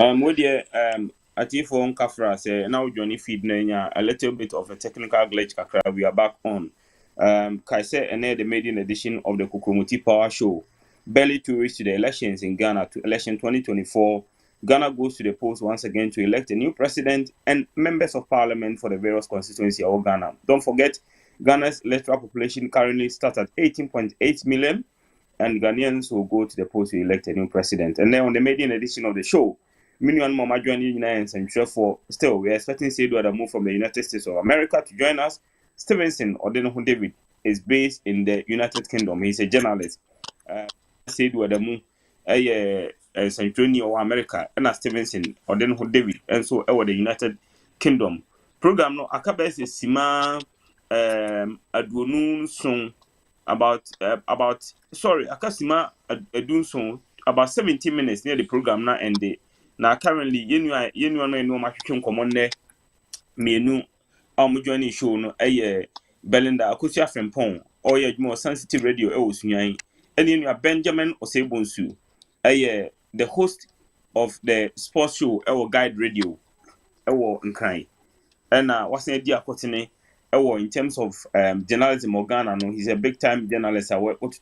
With the Atifo Kafra say now Johnny feed Nanya a little bit of a technical glitch kakra. We are back on. Kaise and the maiden edition of the Kokromoti Power show. Barely 2 weeks to the elections in Ghana to election 2024. Ghana goes to the polls once again to elect a new president and members of parliament for the various constituencies of Ghana. Don't forget, Ghana's electoral population currently starts at 18.8 million, and Ghanaians will go to the polls to elect a new president. And then on the maiden edition of the show, Minion Mama joining and for still, we are expecting Seydou to move from the United States of America to join us. Stevenson Odenoho David is based in the United Kingdom. He's a journalist. Seydou Adamu, Centroni or America, and Stevenson Odenoho David, and so over the United Kingdom. Program no Akabes is Sima Adwonun song about Akasima Adun song about 17 minutes near the program now and the. Now currently, you know much common there. Me no, joining show no. Belinda Akyereko Frimpong or more sensitive radio. And you are Benjamin Osebonsu. The host of the sports show. Guide radio. In kind. And what's the idea? In terms of journalism or Ghana, no, he's a big time journalist. I work to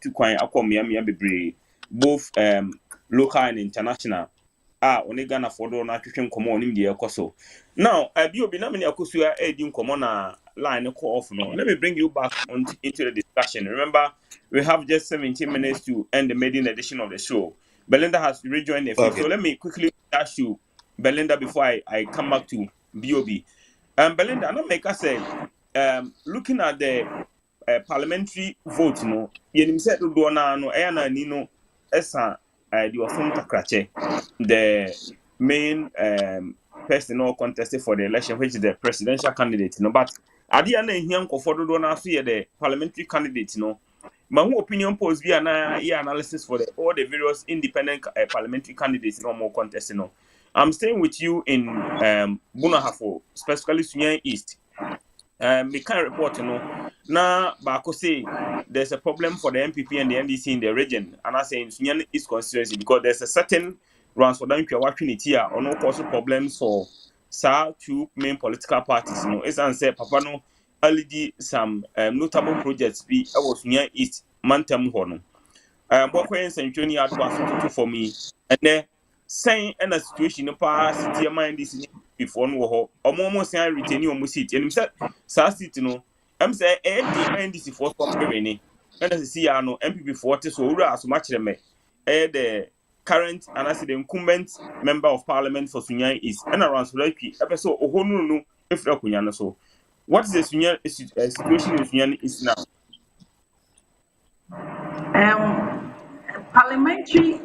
both local and international. Only Ghana for do na twetwe nkomo onim de ekoso. Now, bi obi na me akosu edi nkomo na line call off no. Let me bring you back into the discussion. Remember, we have just 17 minutes to end the maiden edition of the show. Belinda has rejoined the field. Okay. So let me quickly ask you, Belinda, before I come back to BOB. Belinda, I don't make us say, looking at the parliamentary vote, no, you said to do na no, na nino, esa. The main person contested for the election, which is the presidential candidate. But at the end, here for the parliamentary candidate. My opinion polls via analysis for all the various independent parliamentary candidates. No more contesting. I'm staying with you in Bunahafo, specifically Sunya East. We can't report, now, Bako say there's a problem for the MPP and the NDC in the region, and I say in Sunyan East constituency because there's a certain runs for them watching it here or no cause problems for two main political parties. It's answer Papa no already some notable projects be was Sunyan East Mantem Hono. Bokwen Century had for me, and then saying in a situation in past city mind this before no almost retain your seat and himself Sassit I'm saying NDC for company and as see no MPP 40 so as much them the current and as the incumbent member of parliament for Sunyan is and around Sulaki episode no if so what is the Sunyan situation in Sunyan is now? Parliamentary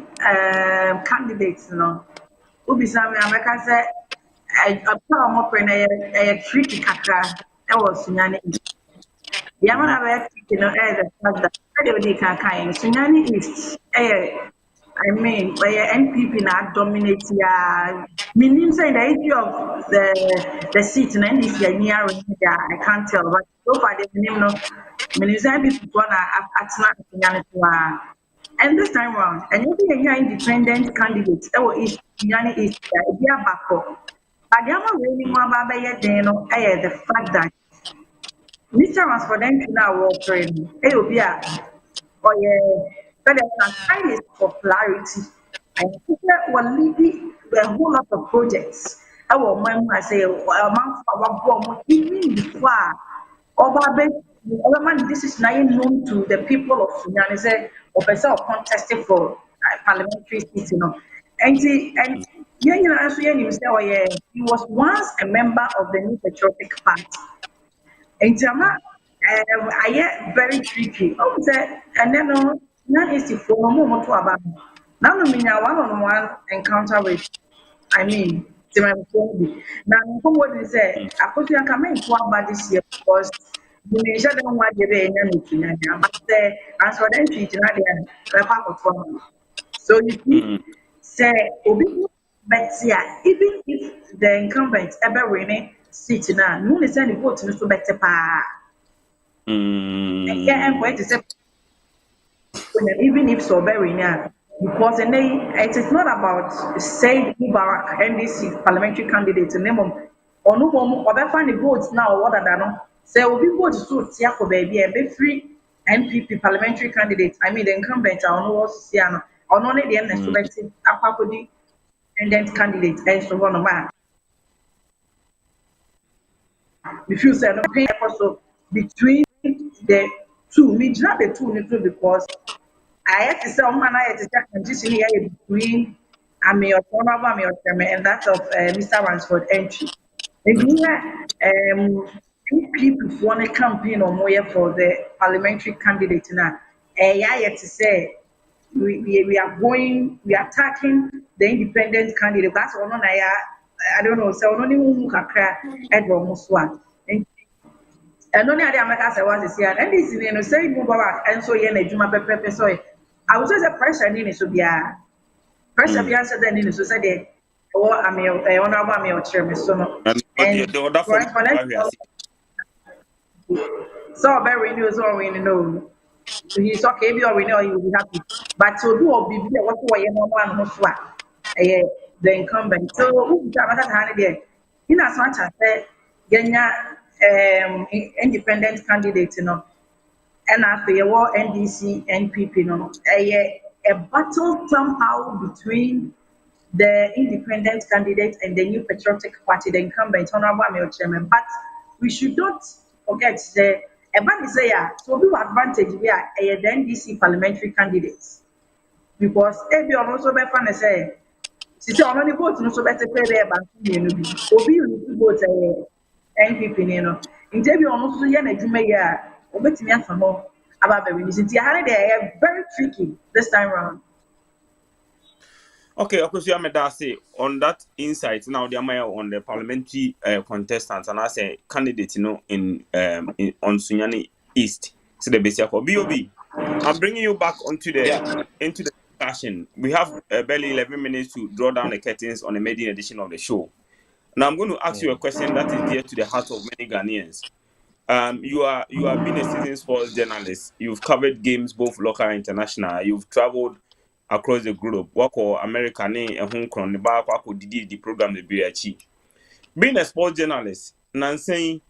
candidates Ubisami America said a power a tricky kakra that was Sunyani. Yamana the fact that they can kind Sunyani is I mean where NPP now dominate meaning say the issue of the seat in NDC near I can't tell but so far the name no meaning say people at Sunyani. And this time around, and you think independent candidates, is Sunyani is Bako. But the other really more about the fact that Mr. Was for them to now work for him. Or but there's a highest popularity. And people were leading a whole lot of projects. I will remember say a month for even before this is now known to the people of Sudan. Say or person contested for parliamentary seats, And he was once a member of the New Patriotic Party. And I get very tricky. And then not easy for a moment to about. Now, one-on-one encounter with, now, what is it? I put you coming about this year because you may shut down what you're doing, but as for them, she's not there. So you see, say, but yeah, even if the incumbent ever winning seat now, no one is any vote to better pa. Yeah, I'm going to say, even if so very now, because it is not about saying Mubarak NDC parliamentary candidate name or no more or find the votes now or what I don't say will be vote so Tiako baby and be free NPP parliamentary candidate. I mean the incumbent I don't know what's Siano or no the end expected Apapodi independent candidate and so one of my refuse and pay also between the two, me not the two because I have to say, man, I had to check transition here between Ami Honorable Ami Oteme and that of Mr. Ransford entry. And here, people want a campaign or more for the parliamentary candidate now. I had to say, we are going, we are attacking the independent candidate. That's one I don't know, so only who can cry Edward Muswan. And only other America was here, and this is the same move back, and so yen a Juma Pepe. So I was just a pressure in it to be a pressure be answered then in the society. Oh, I'm a honorable me or chairman, so no. And but And the other for form so very news or we know. He's okay, be or we know he will be happy. But to do or be what way no one who's what the incumbent. So who is that hand there? In as much as Kenya independent candidate, you know. And after your war NDC, NPP, no, a battle somehow between the independent candidate and the new patriotic party, the incumbent, Honorable Mayor Chairman. But we should not forget the Ebani say, so we advantage we are the NDC parliamentary candidates because every also be fun say. She said, "I'm only voting so better pay there, but you know, Obi you vote NPP, you know. In Debbie almost so young, you may obey me for more about the reason. They are very tricky this time round." okay, of course, you say on that insight now the Amaya on the parliamentary contestants and I say candidate, on Sunyani East. So the basic for BOB. I'm bringing you back onto Yeah. into the discussion. We have barely 11 minutes to draw down the curtains on the maiden edition of the show. Now I'm going to ask you a question that is dear to the heart of many Ghanaians. You have been a seasoned sports journalist. You've covered games both local and international. You've traveled across the globe. Wako America ne Hong Kong ne ba wako didi the program the BHI. Being a sports journalist, Nansen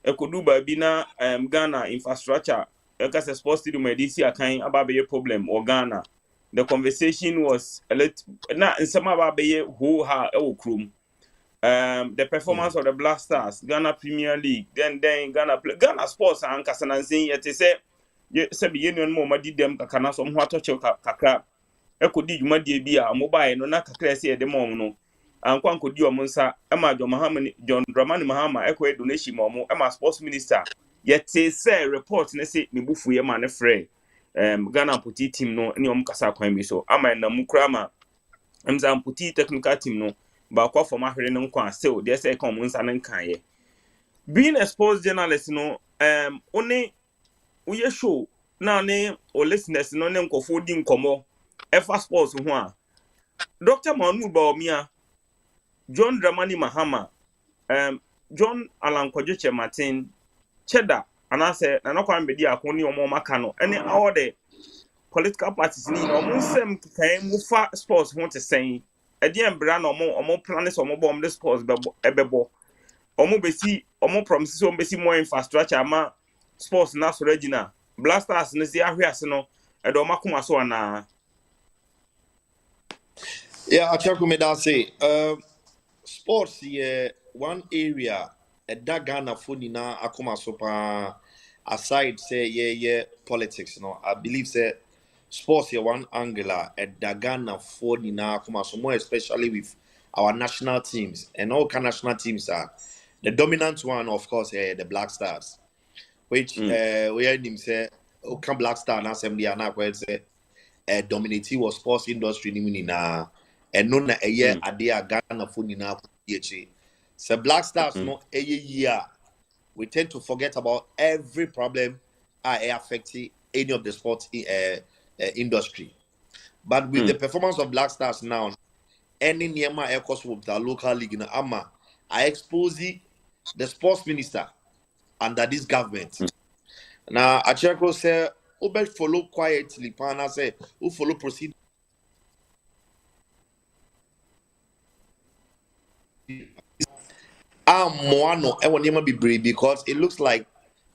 Ekoduba bina Ghana infrastructure. Because a sports stadium edisi akan ababe problem or Ghana. The conversation was a little na in some ababe who ha krum. The performance of the Black Stars, Ghana Premier League, then Ghana Sports and Kasanansin yet say be union mo madi dem kakana so ho atoche kakra ekodi dwuma die bia mobile no na kakra se de mo no ankwa nkodi o monsa ema John Dramani Mahama ekwe donation mo ema sports minister yet say report na say ne bufu ye ma ne frɛ Ghana puti team no ne om kasa kwan bi so ama na mukra ma emza puti technical team no ba kwa for mahwere no nkwa still they say come nsa no nkan ye being a sports journalist no one we show na ne o listeners no ne nkofo di nkomo efa sports ho a Dr. Manu Baomia John Dramani Mahama John Alan Kojoche Martin Cheda anase na nokwa mbedi akoni omo maka no ene all the political parties ni no munsem kan mu fa sports ho te sen edi embra no omo plan so omo bom the sports ebebo omo besi omo promise so besi more infrastructure ama sports na so regina blasters ne si ahwe ase no edo makoma so na Yeah, Akyereko me da say, sports one area that Ghana for nina akoma so pa aside say politics no I believe say sports one angular at Ghana for nina akoma so more especially with our national teams and all kind of national teams are the dominant one of course the Black Stars which we heard him say can Black Star na assembly and na say dominating was sports industry ni na and no na year ade a Ghana for nina DHA. So Black Stars no a year we tend to forget about every problem affecting any of the sports industry. But with the performance of Black Stars now, any Niema Aircos with the local league in Ama, I expose the sports minister under this government. Now, Akyereko say, "Ube follow quietly." Pana say, "Who follow proceed Moano Ewanima be brave because it looks like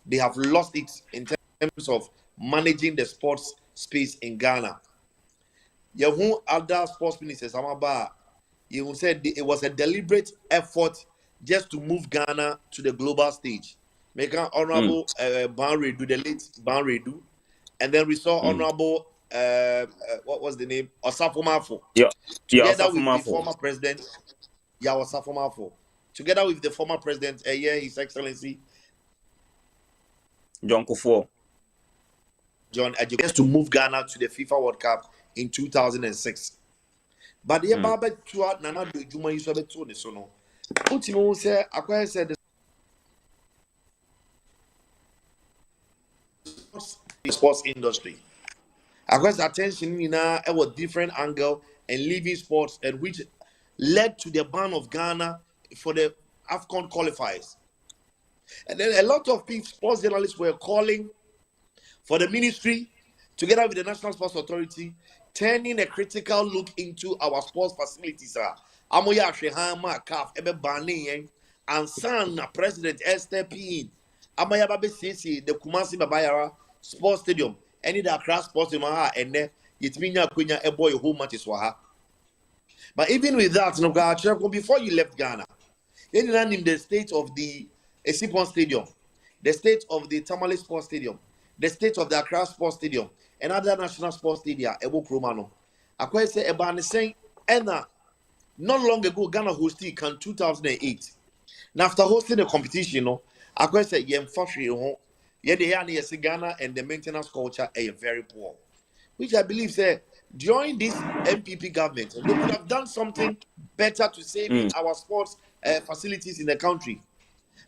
they have lost it in terms of managing the sports space in Ghana. Yahu other sports ministers, Amaba, you said it was a deliberate effort just to move Ghana to the global stage. Make an honorable Ban Redu, the late Ban Redu, and then we saw honorable what was the name? Osafo Mafo. Yeah. Together Osafo with the Mafo. former president, Osafo Mafo. Together with the former president, His Excellency John Kufuor. John Ajay, to move Ghana to the FIFA World Cup in 2006. But the Baba Tua Nana do Juma is a bit so no. Ultimo said, I said the sports industry. Across attention in a different angle and leaving sports, and which led to the ban of Ghana for the AFCON qualifiers. And then a lot of people, sports journalists were calling for the ministry, together with the National Sports Authority, turning a critical look into our sports facilities. Amoya Shehama Kaf Ebe Bani and San President Esther Pin. Amaya Babe Sisi, the Kumasi Babayara Sports Stadium, any the Accra Sports Stadium, and then Yitminya Kunya a boy who matches Waha. But even with that, no, before you left Ghana, you didn't in the state of the Esipon Stadium, the state of the Tamale Sports Stadium, the state of the Accra Sports Stadium, and other national sports stadia, Ebo Kromano. I say Ebani saying, Enna, not long ago, Ghana hosted in 2008. Now, after hosting the competition, I say, Yem Fashi, the Ghana and the maintenance culture are very poor. Which I believe, say, during this MPP government, they could have done something better to save our sports facilities in the country.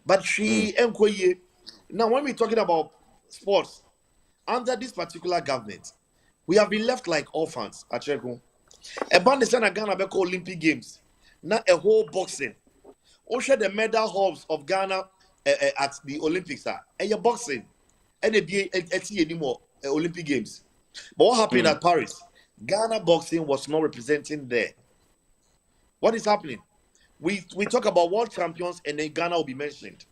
But now, when we're talking about sports, under this particular government, we have been left like orphans. Akyereko. A band is Ghana Beko Olympic Games. Not a whole boxing. Also, the medal halls of Ghana at the Olympics are a boxing. And anymore Olympic Games. But what happened at Paris? Ghana boxing was not representing there. What is happening? We talk about world champions and then Ghana will be mentioned.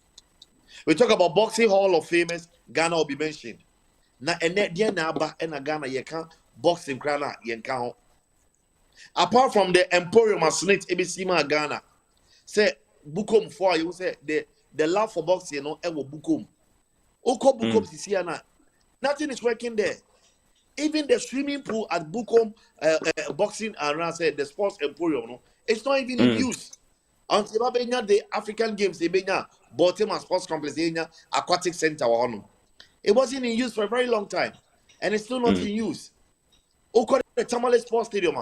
We talk about boxing hall of famers, Ghana will be mentioned. Na ene dia na aba na Ghana ye can boxing krana ye kan. Apart from the Emporium Snit ebisima Ghana, say Bukom for you say the love for boxing no e wo Bukom. Oko Bukom sisi na nothing is working there. Even the swimming pool at Bukom boxing around say the sports Emporium no, it's not even in use. Until the African Games, Baltimore Sports Complex, Aquatic Center. It wasn't in use for a very long time, and it's still not in use. The Tamale Sports Stadium,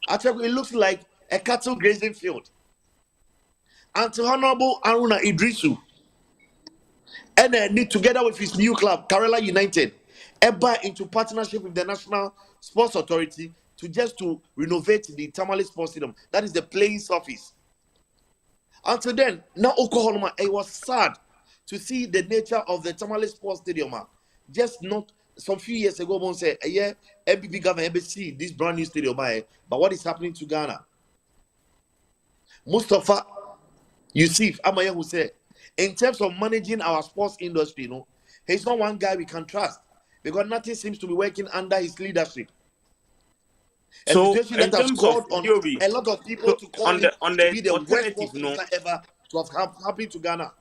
actually, it looks like a cattle grazing field. Until Honorable Aruna Idrisu, and together with his new club, Kerala United, enter into partnership with the National Sports Authority to renovate the Tamale Sports Stadium. That is the playing surface. Until then, now Oklahoma, it was sad to see the nature of the Tamale Sports Stadium. Just not some few years ago, one said, yeah, MPP government see this brand new stadium, but what is happening to Ghana? Mustafa Yusuf Amaya who said, in terms of managing our sports industry, he's not one guy we can trust because nothing seems to be working under his leadership. So, a situation that has called on a lot of people to call him to be the worst sports minister ever to have happened to Ghana.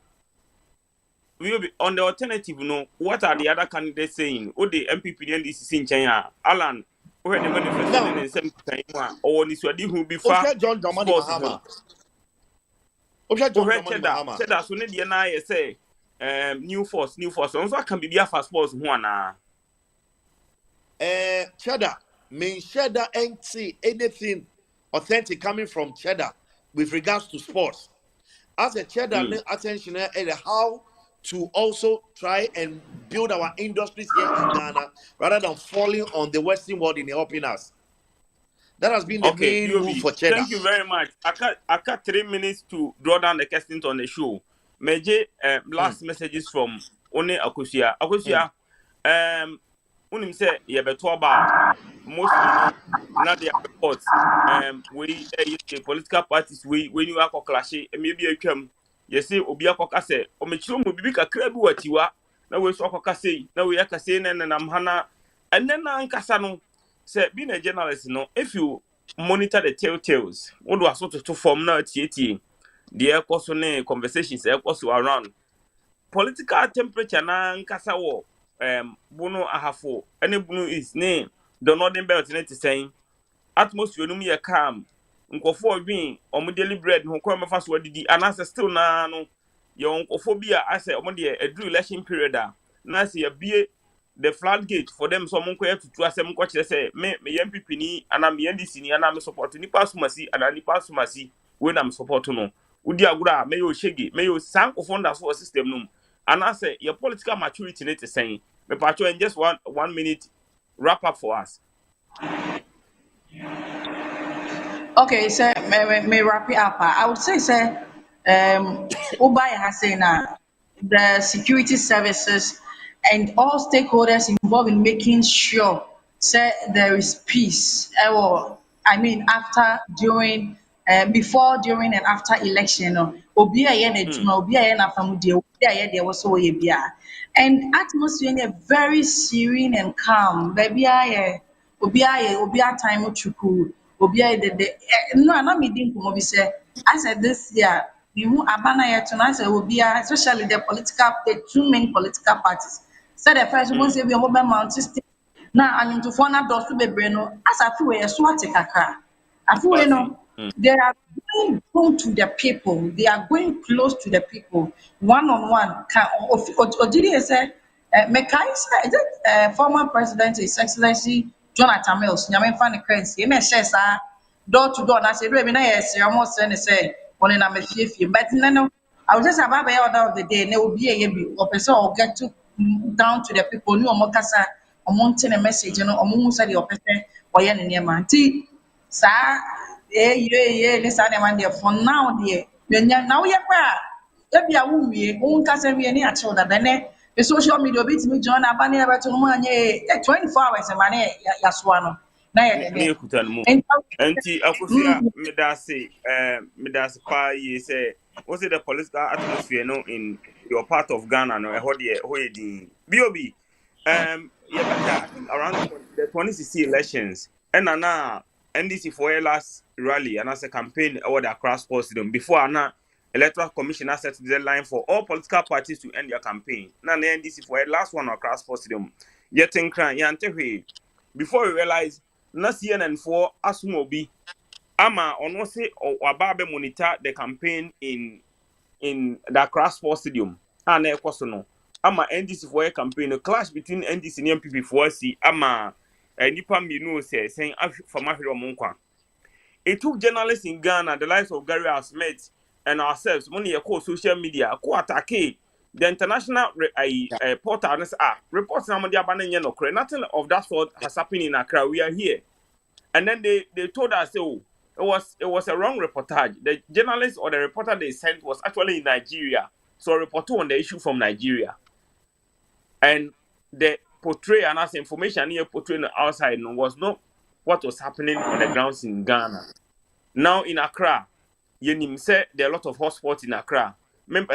On the alternative, what are the other candidates saying? Oh, the MPP and this in China, Alan, where the manifestation in some time, or Niswadi who be far. John Dramani Mahama. John Dramani Mahama. Said as soon as the NIA say, new force. So can be a fast sports one. Cheddar. Cheddar ain't see anything authentic coming from Cheddar with regards to sports. As a Cheddar, attention at how to also try and build our industries here in Ghana rather than falling on the Western world in helping us. That has been the main move for Cheddar. Thank you very much. I got 3 minutes to draw down the questions on the show. Meje, last messages from One Akosia. Akosia, unim say ye beto about mostly not the reports we political parties we when you are clash maybe a say obi akoka say o mechiro mu bibi kakra bi watiwa na we so akoka say na we aka say na nam hana and then na nkasa no say being a journalist no if you monitor the telltales what do sort to form na tie the ekoso ne conversations ekoso around political temperature na nkasa wo bunu ahafo ene bunu is ne the northern belt ne te saying atmosphere no me calm nkofo odwin omo deliberate ho kwa mefa so adidi anasa still na no ye nkofo bi a ase omo de edru election period a na se ye bie the floodgate for them so omo nko tutu asem nko kire se me MPP ni ana me NDC ni ana me support ni pasumasi ana ni pasumasi we na me support no udi agura me yo shege me yo sanko fonda so system no anasa your political maturity net is saying me pacho in just one minute wrap up for us. Okay, so may wrap it up. I would say, sir, Ubaya has said the security services and all stakeholders involved in making sure, say, there is peace. I mean, after, during, before, during, and after election. Obiya yen Mm. ejuma, obiya yen afamudi, obiya yen there was oye biya. And atmosphere is very serene and calm. Baby, obiya time chukwu. No, I'm not meeting for Mobi say. I said this year, you abana yet tonight, I will be especially the two main political parties. Said the first one say we are mobile mountain system. Now, I'm into phone up doors to be breno. As I feel a swat kakra. I feel Wasi. they are going home to the people. They are going close to the people, one on one. Or did he say? Mekai said, former president, His Excellency Jonathan Mills, Nyamen Fan Crancy, door to door. And I said, Remy, yes, I'm almost saying, say, one in a few. But no, I was just about the order of the day, and there will be a yebi, or person or get to down to the people, new Mokasa, or mountain a message, or Musa, the opposite, or Yan in your man. Sir, this animal there for now, dear. Now we are ebi a wuwie wo nkasa wie ne akyerɛw dada nɛ the social media obetumi join aba ne yɛbɛto no mu anyɛ 24 hours ma ne yɛasoa no na yɛ Ne dɛdɛ ekuta no mu. nti Enti akosia medase pa ye say was it the political atmosphere no in your part of Ghana no e ho de ho ye din. Biobi yebaka I think around the 2016 elections and na NDC for your last rally and as a campaign over the cross stadium before na electoral commission has set the deadline for all political parties to end their campaign. Na NDC for your last one across stadium. Yet in cran yantehwe before we realize na CNN for Asumobi ama ono say waba be monitor the campaign in the Accra Sports Stadium and ekoso no ama NDC for a campaign a clash between NDC and MPP for si ama nipa minu say from ahwere omonkwa. It took journalists in Ghana the likes of Gary Smith and ourselves money call social media ko attack the international portal reports na mo dia bananye no kre nothing of that sort has happened in Accra. We are here. And then they told us, oh, it was a wrong reportage. The journalist or the reporter they sent was actually in Nigeria. So a reporter on the issue from Nigeria. And the portray and as information here portraying outside was not what was happening on the grounds in Ghana. Now in Accra, Yenim said there are a lot of hotspots in Accra. Member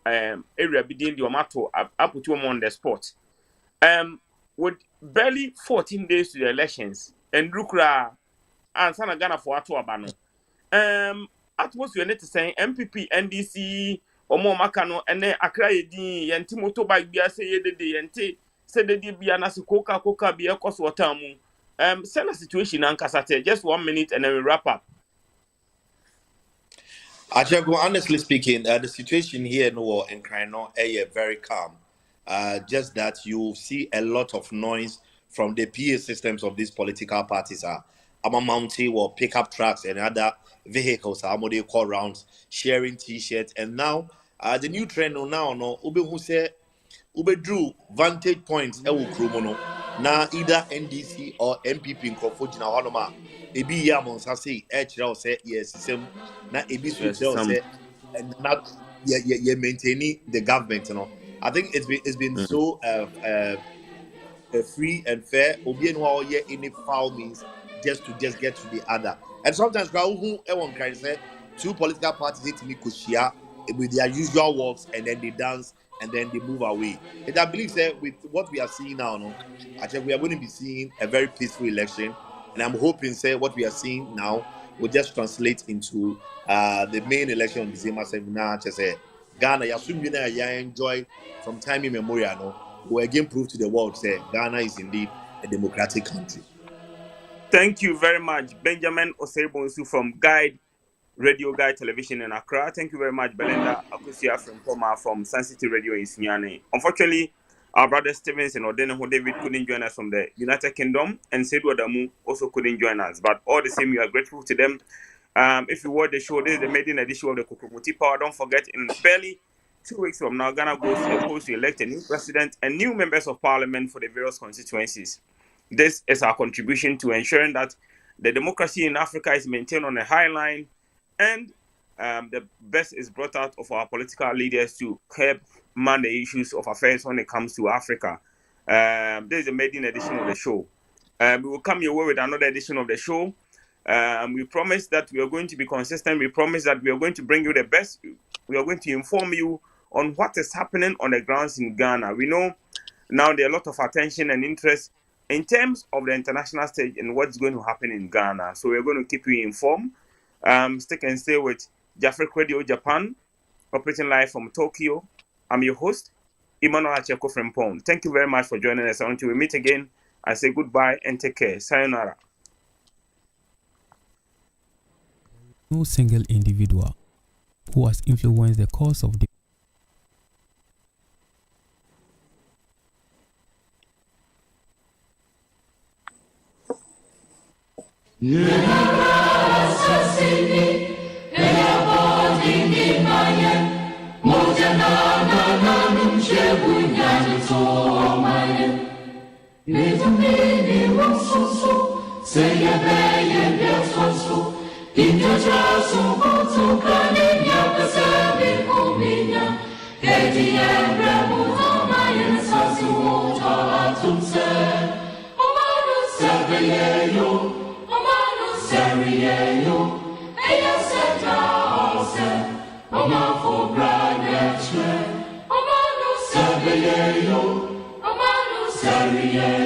area within the Omato up to on the spot. With barely 14 days to the elections, and Rukra and Sana Ghana for Atuabano. Atmosphere net saying MPP, NDC, or more Macano, and then Accra Yedi, and Timoto by Biase Yedi, and T said the Bianasu Coca be a cost watamu. Send a situation and Casate, just 1 minute and then we wrap up. Akyereko, honestly speaking, the situation here in Krino is very calm. Just that you see a lot of noise from the PA systems of these political parties. Mountain or pickup trucks and other vehicles are what they call rounds, sharing T-shirts. And now, the new trend now, Ube who say, Ube drew vantage points, Krumono. Now, either NDC or MPP in Kofojina Honoma, Ebi Yamon Sasi, say, yes, same. Now, Ebi Sutrell say, and not maintaining the government, I think it's been so free and fair. Obi and how any foul means just to get to the other. And sometimes who everyone can say two political parties hit me kushia with their usual walks, and then they dance and then they move away. And I believe that with what we are seeing now, no, actually we are going to be seeing a very peaceful election, and I'm hoping say what we are seeing now will just translate into the main election on December 7th. Just say Ghana, you enjoy from time immemorial, no, will again prove to the world say Ghana is indeed a democratic country. Thank you very much, Benjamin Osebonsu from Radio Guide Television in Accra. Thank you very much, Belinda Akyereko Frimpong from Sun City Radio in Sunyani. Unfortunately, our brother Stevens and Odene David couldn't join us from the United Kingdom, and Sedu Adamu also couldn't join us. But all the same, we are grateful to them. If you watch the show, this is the maiden edition of the Kokromoti Power. Don't forget, in barely 2 weeks from now, Ghana goes to the polls to elect a new president and new members of parliament for the various constituencies. This is our contribution to ensuring that the democracy in Africa is maintained on a high line, and the best is brought out of our political leaders to help man the issues of affairs when it comes to Africa. This is the maiden edition of the show. We will come your way with another edition of the show. We promise that we are going to be consistent. We promise that we are going to bring you the best. We are going to inform you on what is happening on the grounds in Ghana. We know now there are a lot of attention and interest in terms of the international stage and what's going to happen in Ghana. So we're going to keep you informed. Stick and stay with Jafric Radio Japan, operating live from Tokyo. I'm your host, Emmanuel Akyereko Frimpong. Thank you very much for joining us. Until we meet again, I say goodbye and take care. Sayonara. No single individual who has influenced the course of the Omanu Saviye,